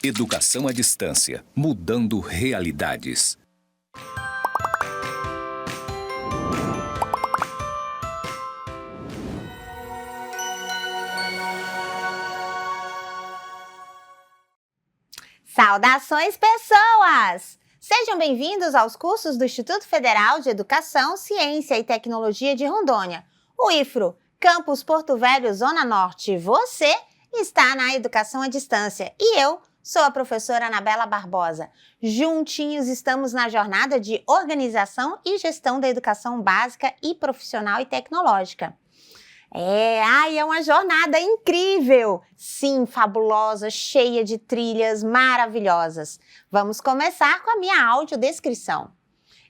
Educação à distância, mudando realidades. Saudações, pessoas! Sejam bem-vindos aos cursos do Instituto Federal de Educação, Ciência e Tecnologia de Rondônia, o IFRO, Campus Porto Velho, Zona Norte. Você está na Educação à Distância e eu sou a professora Anabela Barbosa. Juntinhos estamos na jornada de organização e gestão da educação básica e profissional e tecnológica. É uma jornada incrível! Sim, fabulosa, cheia de trilhas maravilhosas. Vamos começar com a minha audiodescrição.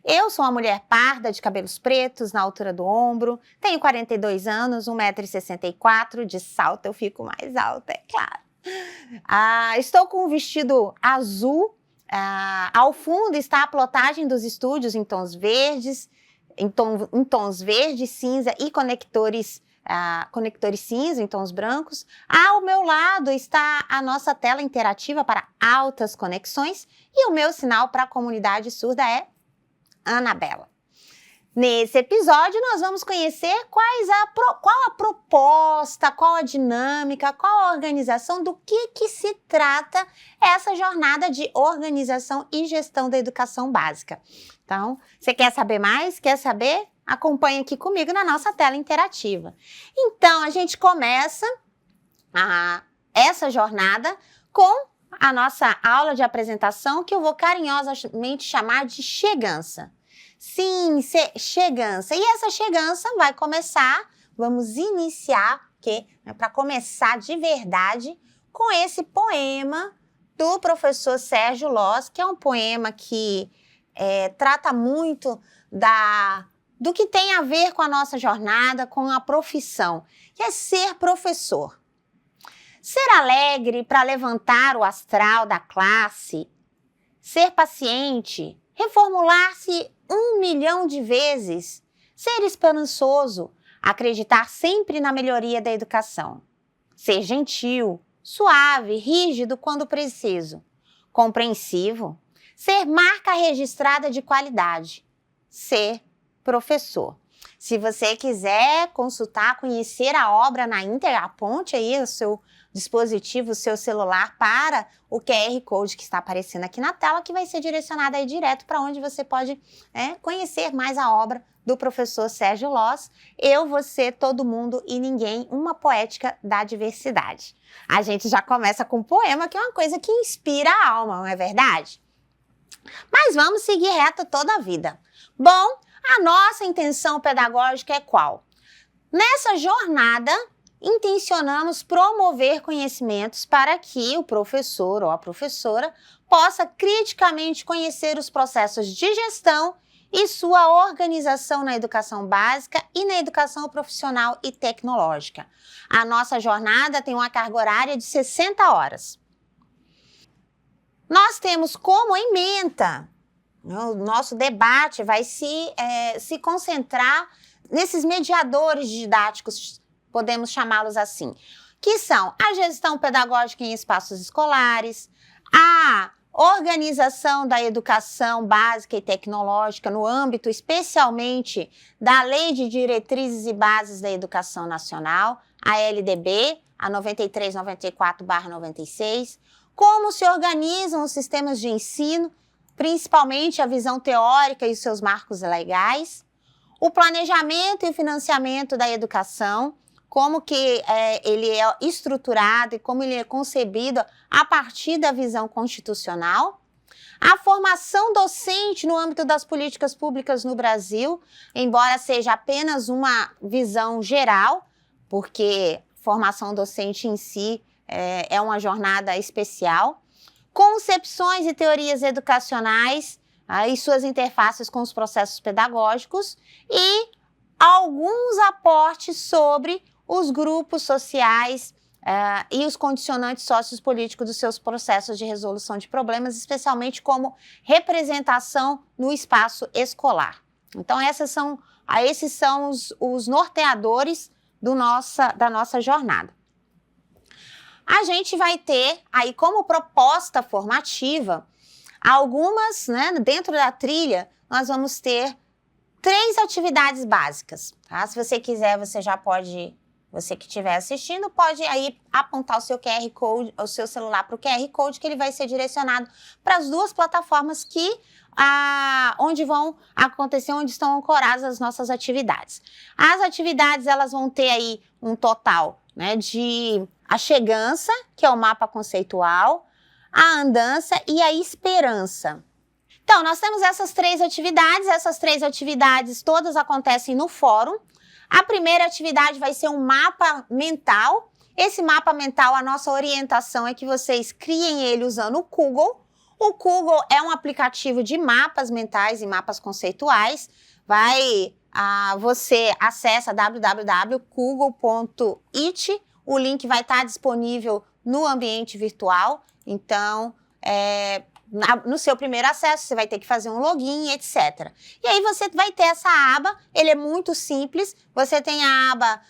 Eu sou uma mulher parda, de cabelos pretos, na altura do ombro, tenho 42 anos, 1,64 m, de salto eu fico mais alta, é claro. Estou com um vestido azul, ao fundo está a plotagem dos estúdios em tons verdes, em tons verde, cinza e conectores cinza em tons brancos. Ao meu lado está a nossa tela interativa para altas conexões e o meu sinal para a comunidade surda é Anabela. Nesse episódio nós vamos conhecer qual a proposta, qual a dinâmica, qual a organização, do que se trata essa jornada de organização e gestão da educação básica. Então, você quer saber mais? Quer saber? Acompanhe aqui comigo na nossa tela interativa. Então, a gente começa essa jornada com a nossa aula de apresentação, que eu vou carinhosamente chamar de chegança. Sim, chegança. E essa chegança vai começar, vamos iniciar, para começar de verdade, com esse poema do professor Sérgio Loz, que é um poema que trata muito do que tem a ver com a nossa jornada, com a profissão, que é ser professor. Ser alegre para levantar o astral da classe, ser paciente, reformular-se 1 milhão de vezes, ser esperançoso, acreditar sempre na melhoria da educação, ser gentil, suave, rígido quando preciso, compreensivo, ser marca registrada de qualidade, ser professor. Se você quiser consultar, conhecer a obra na íntegra, aponte aí o seu dispositivo, o seu celular para o QR Code que está aparecendo aqui na tela, que vai ser direcionado aí direto para onde você pode conhecer mais a obra do professor Sérgio Loz. Eu, você, todo mundo e ninguém, uma poética da diversidade. A gente já começa com um poema, que é uma coisa que inspira a alma, não é verdade? Mas vamos seguir reto toda a vida. Bom, a nossa intenção pedagógica é qual? Nessa jornada, intencionamos promover conhecimentos para que o professor ou a professora possa criticamente conhecer os processos de gestão e sua organização na educação básica e na educação profissional e tecnológica. A nossa jornada tem uma carga horária de 60 horas. Nós temos como ementa. O nosso debate vai se concentrar nesses mediadores didáticos, podemos chamá-los assim, que são a gestão pedagógica em espaços escolares, a organização da educação básica e tecnológica no âmbito especialmente da Lei de Diretrizes e Bases da Educação Nacional, a LDB, a 9394/96, como se organizam os sistemas de ensino, principalmente a visão teórica e os seus marcos legais, o planejamento e o financiamento da educação, como que ele é estruturado e como ele é concebido a partir da visão constitucional, a formação docente no âmbito das políticas públicas no Brasil, embora seja apenas uma visão geral, porque formação docente em si é uma jornada especial, concepções e teorias educacionais e suas interfaces com os processos pedagógicos e alguns aportes sobre os grupos sociais e os condicionantes sociopolíticos dos seus processos de resolução de problemas, especialmente como representação no espaço escolar. Então, esses são os norteadores da nossa jornada. a gente vai ter aí como proposta formativa algumas, né, dentro da trilha, nós vamos ter 3 atividades básicas, tá? Se você quiser, você já pode, você que estiver assistindo, pode aí apontar o seu QR Code, o seu celular para o QR Code, que ele vai ser direcionado para as 2 plataformas que onde vão acontecer, onde estão ancoradas as nossas atividades. As atividades, elas vão ter aí um total, né, de a chegança, que é o mapa conceitual, a andança e a esperança. Então, nós temos essas 3 atividades todas acontecem no fórum. A primeira atividade vai ser um mapa mental. Esse mapa mental, a nossa orientação é que vocês criem ele usando o Google. O Google é um aplicativo de mapas mentais e mapas conceituais. Você acessa www.google.it. O link vai estar disponível no ambiente virtual. Então, no seu primeiro acesso, você vai ter que fazer um login, etc. E aí você vai ter essa aba, ele é muito simples, você tem a aba,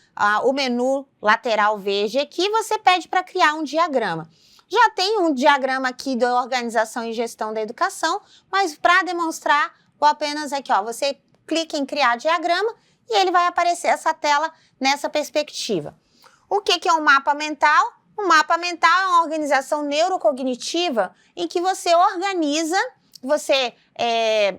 o menu lateral verde aqui, você pede para criar um diagrama. Já tem um diagrama aqui da organização e gestão da educação, mas para demonstrar, vou apenas aqui, você clica em criar diagrama e ele vai aparecer essa tela nessa perspectiva. O que é um mapa mental? Um mapa mental é uma organização neurocognitiva em que você organiza, você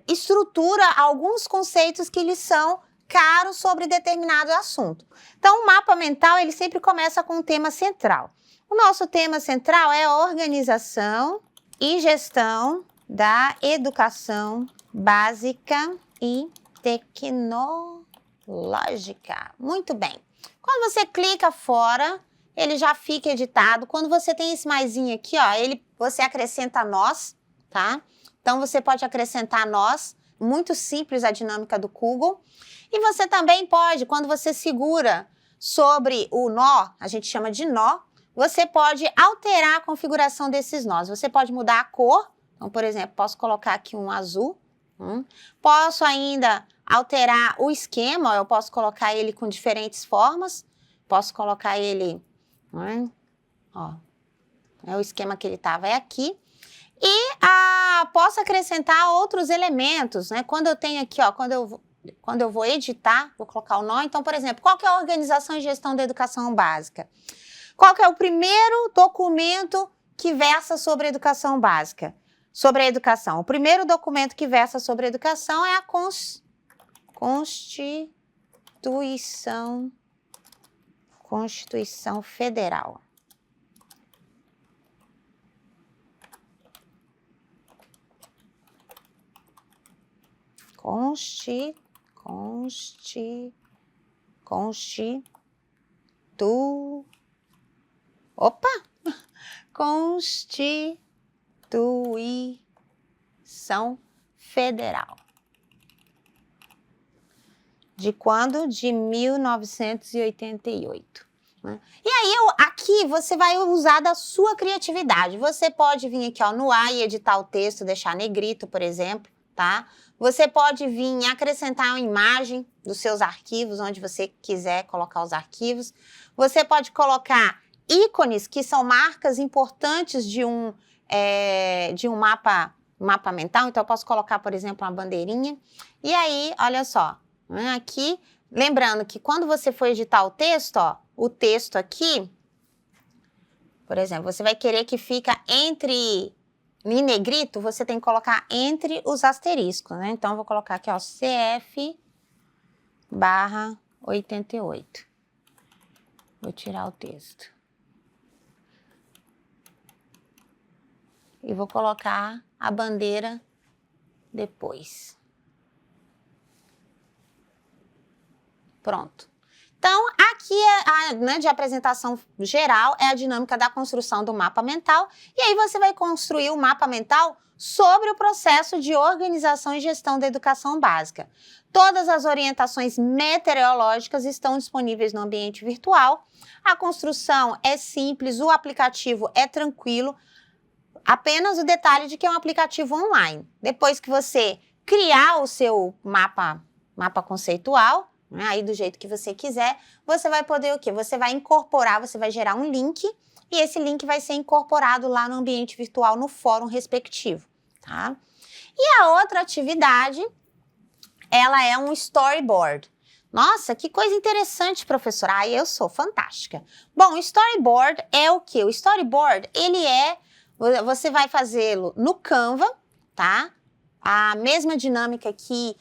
estrutura alguns conceitos que lhes são caros sobre determinado assunto. Então, o mapa mental, ele sempre começa com um tema central. O nosso tema central é a organização e gestão da educação básica e tecnológica. Muito bem. Quando você clica fora, ele já fica editado. Quando você tem esse maisinho aqui, você acrescenta nós, tá? Então, você pode acrescentar nós. Muito simples a dinâmica do Google. E você também pode, quando você segura sobre o nó, a gente chama de nó, você pode alterar a configuração desses nós. Você pode mudar a cor. Então, por exemplo, posso colocar aqui um azul. Posso ainda alterar o esquema. Eu posso colocar ele com diferentes formas. Posso colocar ele... o esquema que ele estava é aqui. E posso acrescentar outros elementos, né? Quando eu tenho aqui, quando eu vou editar, vou colocar o nó. Então, por exemplo, qual que é a organização e gestão da educação básica? Qual que é o primeiro documento que versa sobre a educação básica? Sobre a educação. O primeiro documento que versa sobre a educação é a Constituição Federal. Constituição Federal. De quando? De 1988. Né? E aí, aqui você vai usar da sua criatividade. Você pode vir aqui no A e editar o texto, deixar negrito, por exemplo, tá? Você pode vir acrescentar uma imagem dos seus arquivos, onde você quiser colocar os arquivos. Você pode colocar ícones, que são marcas importantes de um mapa mental. Então, eu posso colocar, por exemplo, uma bandeirinha. E aí, olha só, aqui, lembrando que quando você for editar o texto, o texto aqui, por exemplo, você vai querer que fica em negrito, você tem que colocar entre os asteriscos, né? Então, eu vou colocar aqui, CF/88. Vou tirar o texto. E vou colocar a bandeira depois. Pronto. Então, aqui de apresentação geral é a dinâmica da construção do mapa mental. E aí você vai construir o mapa mental sobre o processo de organização e gestão da educação básica. Todas as orientações meteorológicas estão disponíveis no ambiente virtual. A construção é simples, o aplicativo é tranquilo. Apenas o detalhe de que é um aplicativo online. Depois que você criar o seu mapa conceitual, aí do jeito que você quiser, você vai poder o quê? Você vai incorporar, você vai gerar um link e esse link vai ser incorporado lá no ambiente virtual, no fórum respectivo, tá? E a outra atividade, ela é um storyboard. Nossa, que coisa interessante, professora. Ai, eu sou fantástica. Bom, o storyboard é o quê? O storyboard, você vai fazê-lo no Canva, tá? A mesma dinâmica aqui,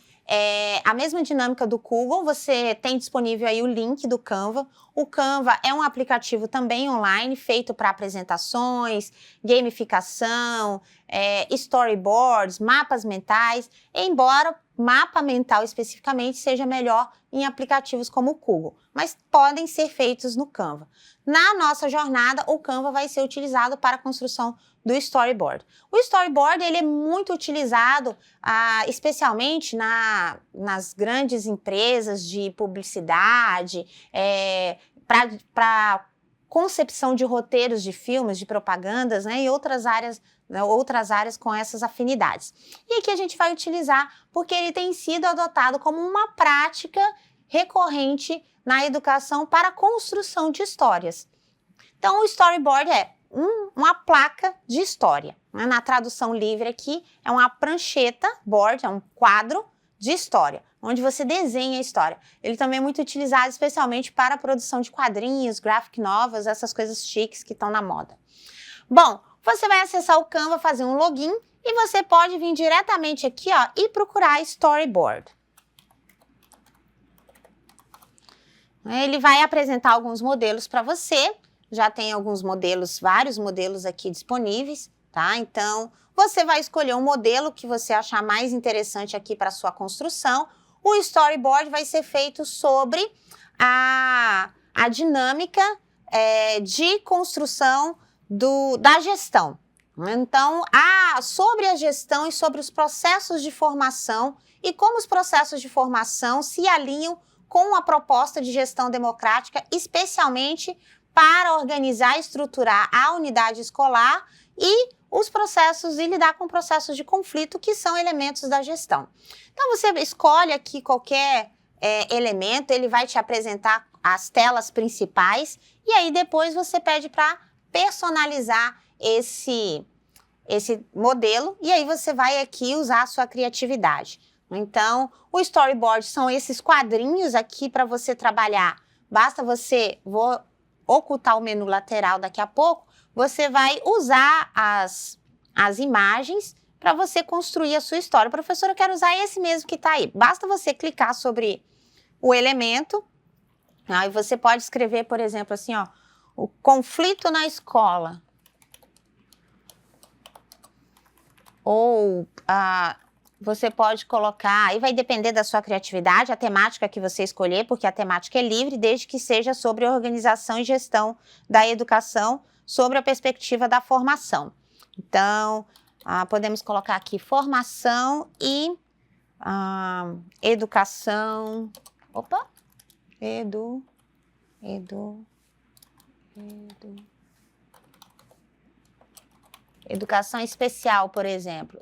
a mesma dinâmica do Google, você tem disponível aí o link do Canva. O Canva é um aplicativo também online, feito para apresentações, gamificação, storyboards, mapas mentais, embora mapa mental especificamente seja melhor em aplicativos como o Google, mas podem ser feitos no Canva. Na nossa jornada, o Canva vai ser utilizado para a construção do storyboard. O storyboard ele é muito utilizado, especialmente nas grandes empresas de publicidade, para concepção de roteiros de filmes, de propagandas, né, e outras áreas com essas afinidades. E aqui a gente vai utilizar porque ele tem sido adotado como uma prática recorrente na educação para a construção de histórias. Então, o storyboard é uma placa de história. Né? Na tradução livre aqui, é uma prancheta, board, é um quadro de história, onde você desenha a história. Ele também é muito utilizado especialmente para a produção de quadrinhos, graphic novels, essas coisas chiques que estão na moda. Bom, você vai acessar o Canva, fazer um login e você pode vir diretamente aqui, ó, e procurar storyboard. Ele vai apresentar alguns modelos para você. Já tem alguns modelos, vários modelos aqui disponíveis, tá? Então, você vai escolher um modelo que você achar mais interessante aqui para sua construção. O storyboard vai ser feito sobre a dinâmica de construção da gestão. Então, sobre a gestão e sobre os processos de formação e como os processos de formação se alinham com a proposta de gestão democrática, especialmente para organizar e estruturar a unidade escolar e os processos e lidar com processos de conflito que são elementos da gestão. Então, você escolhe aqui qualquer elemento, ele vai te apresentar as telas principais e aí depois você pede para personalizar esse modelo e aí você vai aqui usar a sua criatividade. Então, o storyboard são esses quadrinhos aqui para você trabalhar. Basta vou ocultar o menu lateral daqui a pouco, você vai usar as imagens para você construir a sua história. Professora, eu quero usar esse mesmo que está aí. Basta você clicar sobre o elemento, aí você pode escrever, por exemplo, assim, ó, o conflito na escola. Ou você pode colocar, aí vai depender da sua criatividade, a temática que você escolher, porque a temática é livre, desde que seja sobre organização e gestão da educação, sobre a perspectiva da formação. Então, podemos colocar aqui formação e educação. Opa! Educação especial, por exemplo.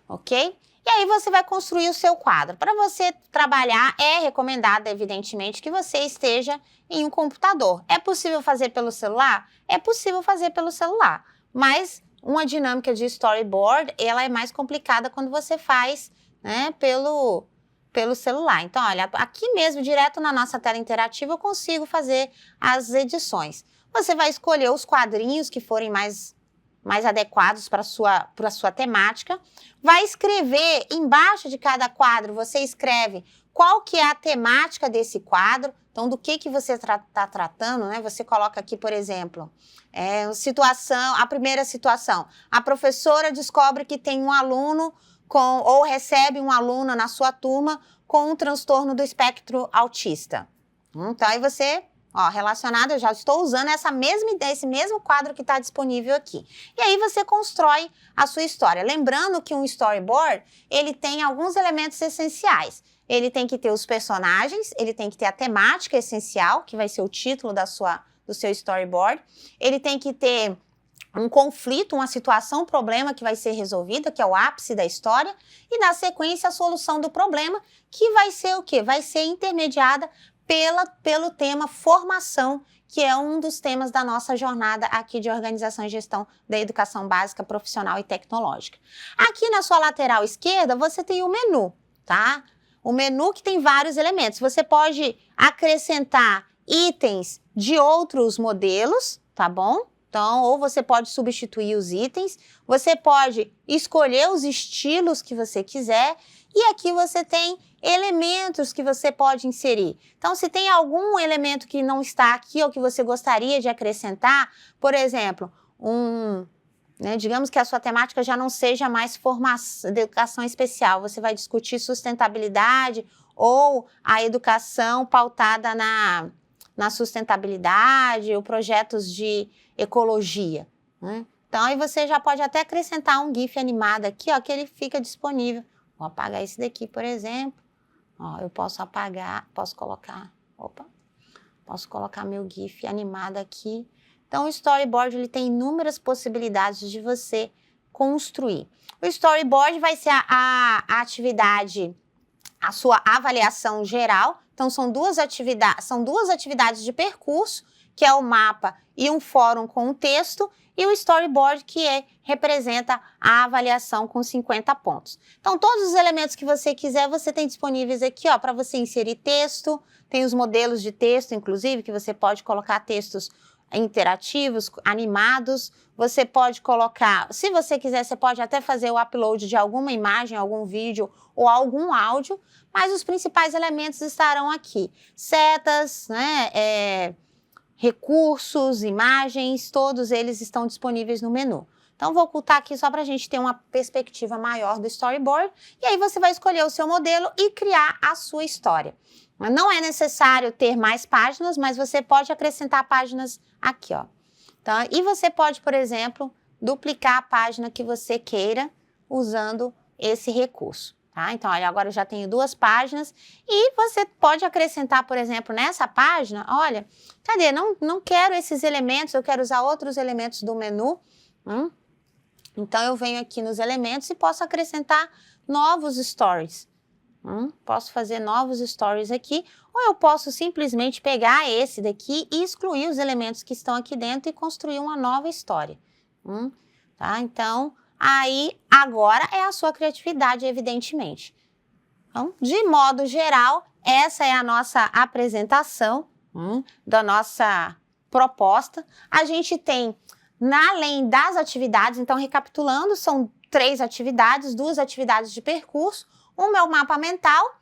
Ok? E aí você vai construir o seu quadro. Para você trabalhar, é recomendado, evidentemente, que você esteja em um computador. É possível fazer pelo celular? É possível fazer pelo celular, mas uma dinâmica de storyboard, ela é mais complicada quando você faz, né, pelo celular. Então, olha, aqui mesmo, direto na nossa tela interativa, eu consigo fazer as edições. Você vai escolher os quadrinhos que forem mais adequados para a sua temática. Vai escrever embaixo de cada quadro, você escreve qual que é a temática desse quadro, então do que você está tratando, né? Você coloca aqui, por exemplo, a primeira situação, a professora descobre que tem um aluno ou recebe um aluno na sua turma com um transtorno do espectro autista. Então, aí você, relacionado, eu já estou usando esse mesmo quadro que está disponível aqui. E aí você constrói a sua história. Lembrando que um storyboard, ele tem alguns elementos essenciais. Ele tem que ter os personagens, ele tem que ter a temática essencial, que vai ser o título do seu storyboard. Ele tem que ter um conflito, uma situação, um problema que vai ser resolvida, que é o ápice da história, e na sequência a solução do problema, que vai ser o quê? Vai ser intermediada pelo tema formação, que é um dos temas da nossa jornada aqui de organização e gestão da educação básica, profissional e tecnológica. Aqui na sua lateral esquerda, você tem o menu, tá? O menu que tem vários elementos. Você pode acrescentar itens de outros modelos, tá bom? Então, ou você pode substituir os itens, você pode escolher os estilos que você quiser, e aqui você tem elementos que você pode inserir. Então, se tem algum elemento que não está aqui ou que você gostaria de acrescentar, por exemplo, digamos que a sua temática já não seja mais formação, educação especial, você vai discutir sustentabilidade ou a educação pautada na sustentabilidade ou projetos de ecologia, né? Então, aí você já pode até acrescentar um GIF animado aqui, ó, que ele fica disponível. Vou apagar esse daqui, por exemplo. Ó, eu posso apagar, posso colocar meu GIF animado aqui. Então, o storyboard ele tem inúmeras possibilidades de você construir. O storyboard vai ser a atividade, a sua avaliação geral. Então, são duas atividades de percurso, que é o mapa e um fórum com um texto, e o storyboard, que representa a avaliação com 50 pontos. Então, todos os elementos que você quiser, você tem disponíveis aqui, ó, para você inserir texto. Tem os modelos de texto, inclusive, que você pode colocar textos interativos, animados. Você pode colocar, se você quiser, você pode até fazer o upload de alguma imagem, algum vídeo ou algum áudio, mas os principais elementos estarão aqui. Setas, né, recursos, imagens, todos eles estão disponíveis no menu. Então, vou ocultar aqui só para a gente ter uma perspectiva maior do storyboard, e aí você vai escolher o seu modelo e criar a sua história. Não é necessário ter mais páginas, mas você pode acrescentar páginas aqui, ó. Então, e você pode, por exemplo, duplicar a página que você queira usando esse recurso, tá? Então, olha, agora eu já tenho 2 páginas e você pode acrescentar, por exemplo, nessa página, olha, cadê? Não quero esses elementos, eu quero usar outros elementos do menu. Então, eu venho aqui nos elementos e posso acrescentar novos stories. Posso fazer novos stories aqui, ou eu posso simplesmente pegar esse daqui e excluir os elementos que estão aqui dentro e construir uma nova história. Tá? Então, aí agora é a sua criatividade, evidentemente. Então, de modo geral, essa é a nossa apresentação da nossa proposta. A gente tem, além das atividades, então recapitulando, são 3 atividades, 2 atividades de percurso. O meu mapa mental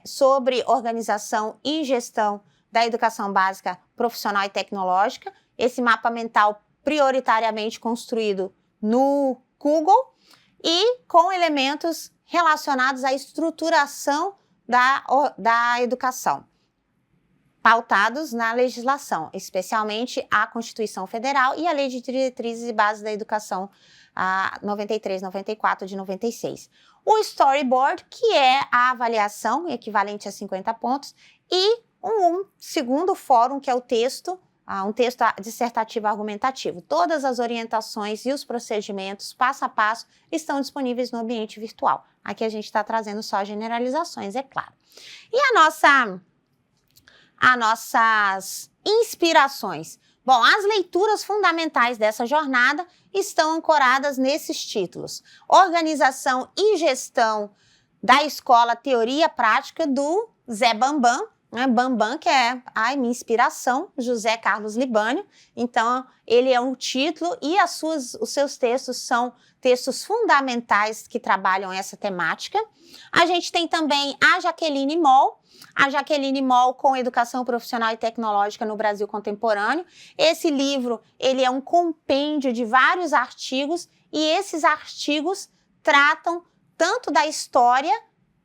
sobre organização e gestão da educação básica, profissional e tecnológica. Esse mapa mental prioritariamente construído no Google e com elementos relacionados à estruturação da educação, pautados na legislação, especialmente a Constituição Federal e a Lei de Diretrizes e Bases da Educação, a 93, 94 de 96. O storyboard, que é a avaliação equivalente a 50 pontos, e um segundo fórum, que é o texto, um texto dissertativo argumentativo. Todas as orientações e os procedimentos, passo a passo, estão disponíveis no ambiente virtual. Aqui a gente está trazendo só generalizações, é claro. E as nossas inspirações. Bom, as leituras fundamentais dessa jornada estão ancoradas nesses títulos: Organização e Gestão da Escola, Teoria Prática, do Zé Bambam, né? Bambam, que é minha inspiração, José Carlos Libânio. Então, ele é um título e os seus textos são textos fundamentais que trabalham essa temática. A gente tem também a Jaqueline Moll com Educação Profissional e Tecnológica no Brasil Contemporâneo. Esse livro, ele é um compêndio de vários artigos, e esses artigos tratam tanto da história,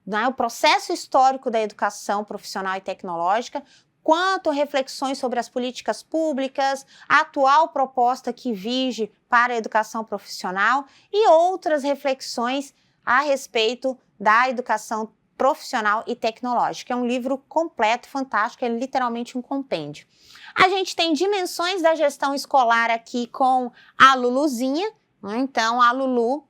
né, o processo histórico da educação profissional e tecnológica, quanto reflexões sobre as políticas públicas, a atual proposta que vige para a educação profissional e outras reflexões a respeito da educação profissional e tecnológica. É um livro completo, fantástico, é literalmente um compêndio. A gente tem Dimensões da Gestão Escolar aqui com a Luluzinha, né? Então a Lulu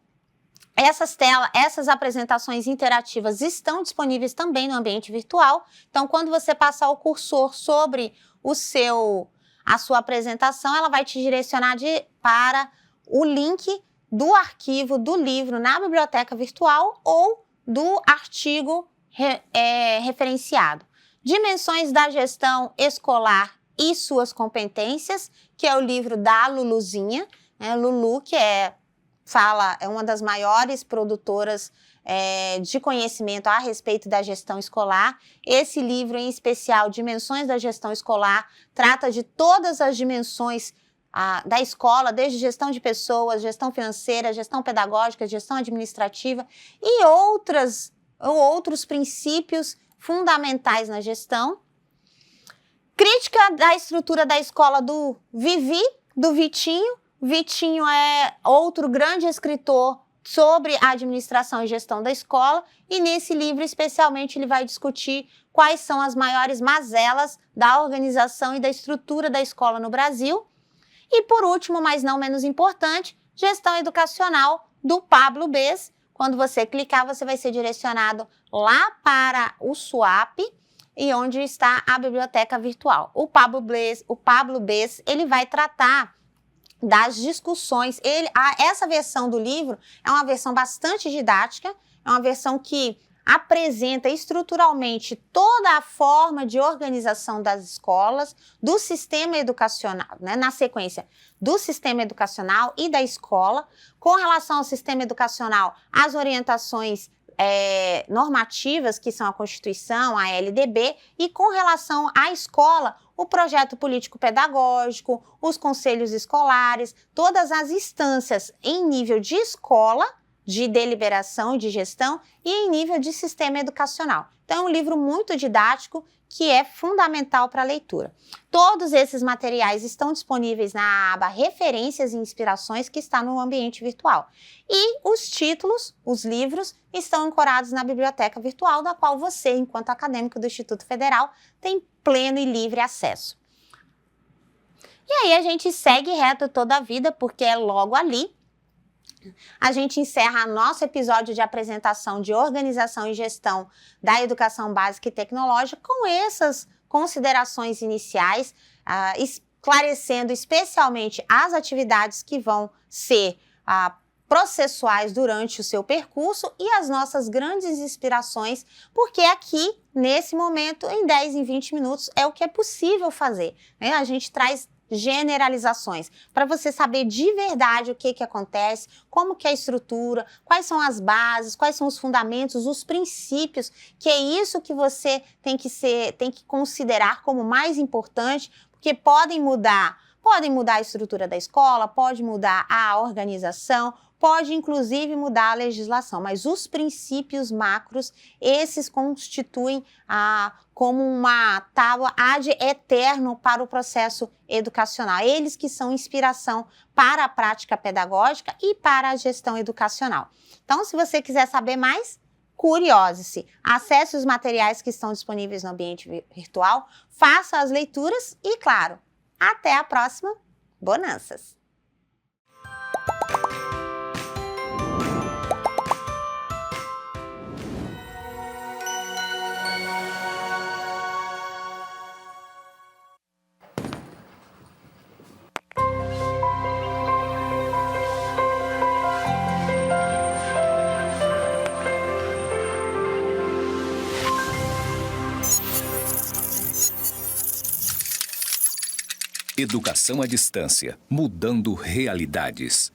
Essas apresentações interativas estão disponíveis também no ambiente virtual. Então, quando você passar o cursor sobre a sua apresentação, ela vai te direcionar para o link do arquivo do livro na biblioteca virtual ou do artigo referenciado. Dimensões da gestão escolar e suas competências, que é o livro da Luluzinha, né? Lulu, que é uma das maiores produtoras de conhecimento a respeito da gestão escolar. Esse livro, em especial, Dimensões da Gestão Escolar, trata de todas as dimensões da escola, desde gestão de pessoas, gestão financeira, gestão pedagógica, gestão administrativa e outros princípios fundamentais na gestão. Crítica da estrutura da escola do Vivi, do Vitinho. Vitinho é outro grande escritor sobre a administração e gestão da escola, e nesse livro, especialmente, ele vai discutir quais são as maiores mazelas da organização e da estrutura da escola no Brasil. E, por último, mas não menos importante, gestão educacional do Pablo Bez. Quando você clicar, você vai ser direcionado lá para o SWAP, e onde está a biblioteca virtual. O Pablo Bez, ele vai tratar das discussões. Essa versão do livro é uma versão bastante didática, é uma versão que apresenta estruturalmente toda a forma de organização das escolas, do sistema educacional, né, na sequência do sistema educacional e da escola. Com relação ao sistema educacional, as orientações normativas, que são a Constituição, a LDB, e com relação à escola, o projeto político-pedagógico, os conselhos escolares, todas as instâncias em nível de escola, de deliberação e de gestão, e em nível de sistema educacional. Então, é um livro muito didático que é fundamental para a leitura. Todos esses materiais estão disponíveis na aba Referências e Inspirações, que está no ambiente virtual. E os títulos, os livros, estão ancorados na biblioteca virtual, da qual você, enquanto acadêmico do Instituto Federal, tem pleno e livre acesso. E aí a gente segue reto toda a vida, porque é logo ali. A gente encerra nosso episódio de apresentação de organização e gestão da educação básica e tecnológica com essas considerações iniciais, esclarecendo especialmente as atividades que vão ser processuais durante o seu percurso e as nossas grandes inspirações, porque aqui, nesse momento, em 10, em 20 minutos, é o que é possível fazer, né? A gente traz generalizações, para você saber de verdade o que acontece, como que é a estrutura, quais são as bases, quais são os fundamentos, os princípios, que é isso que você tem que considerar como mais importante, porque podem mudar a estrutura da escola, pode mudar a organização, pode inclusive mudar a legislação, mas os princípios macros, esses constituem como uma tábua ad eterno para o processo educacional. Eles que são inspiração para a prática pedagógica e para a gestão educacional. Então, se você quiser saber mais, curiose-se, acesse os materiais que estão disponíveis no ambiente virtual, faça as leituras e, claro, até a próxima. Bonanças! Educação à distância, mudando realidades.